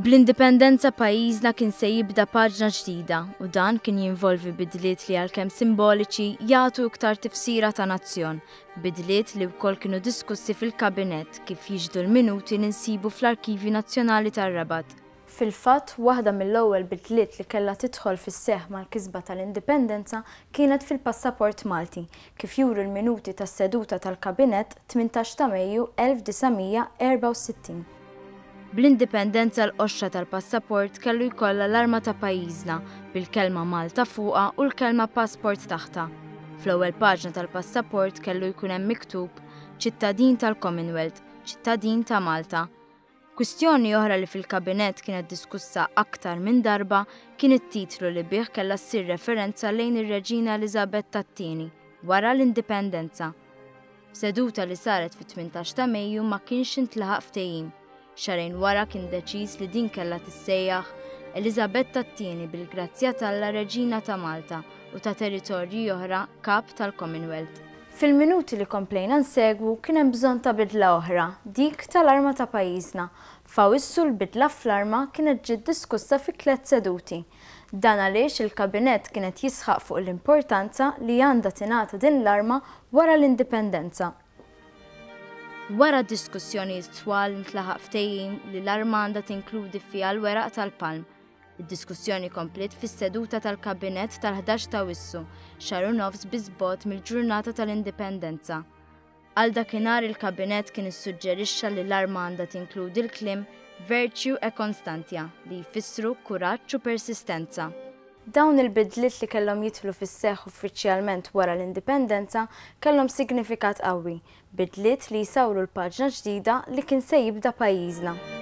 Bl-indipendenza pajjiżna kien se jibda paġna ġdida u dan kien jinvolvi bidliet li għalkemm simboliċi jagħtu iktar tifsira ta' nazzjon, bidliet li wkoll kienu diskussi fil-kabinett kif jiġdu l-minuti li nsibu fl-Arkivji Nazzjonali tar-Rabat. Fil-fatt, waħda mill-ewwel bidliet li kellha tidħol fis-seħħ mal-kisba tal-indipendenza kienet fil-passaport Malti, kif juru l-minuti tas-seduta tal-kabinett 18 ta' Mejju 1964. Bl-indipendenza l-qoxxa tal-passaport kellu jkollha l-arma ta' pajjiżna bil-kelma Malta fuqha u l-kelma passport taħta. Fl-ewwel paġna tal-passaport kellu jkun hemm miktub ċittadin tal-Commonwealth, ċittadin ta' Malta. Kwistjoni oħra li fil-kabinett kienet diskussa aktar minn darba kien it-titlu li bih kellha ssir referenza lejn ir-Reġina Elizabeth tat-tieni wara l-indipendenza. Seduta li saret fit-18 ta' Mejju ma kienx intlaħaq ftehim. Xarejn wara kien deċiż li din kellha tissejjaħ Elizabeth tat-tieni bil-grazzja talla Reġina ta' Malta u ta' territorji oħra kap tal-Commonwealth. Fil-minuti li komplejna nsegwu kien hemm bżonn ta' bidla oħra, dik tal-arma ta' pajjiżna. Fawissu l-bidla fl-arma kienet ġiet diskussa fi 3 seduti. Dan għaliex il-kabinett kienet jisħaq fuq l-importanza li għandha tingħata din l-arma wara l-indipendenza. Wara diskussjoni twal intlaħaq ftehim li l-arma għandha tinkludi fiha l-weraq tal-palm. Id-diskussjoni komplet fis-seduta tal-kabinett tal-11 ta' Wissu, xahar u nofs biżbogħod mill-ġurnata tal-indipendenza. Għal dakinhar il-kabinett kien issuġġerixxa li l-arma għandha tinkludi l-kliem virtue e constantia li jfissru kuraġġ u persistenza. Dawn il-bidliet li kellhom jidħlu fis-seħħ uffiċjalment wara l-indipendenza kellhom signifikat qawwi, bidliet li jsawru l-paġna ġdida li kien se jibda pajjiżna.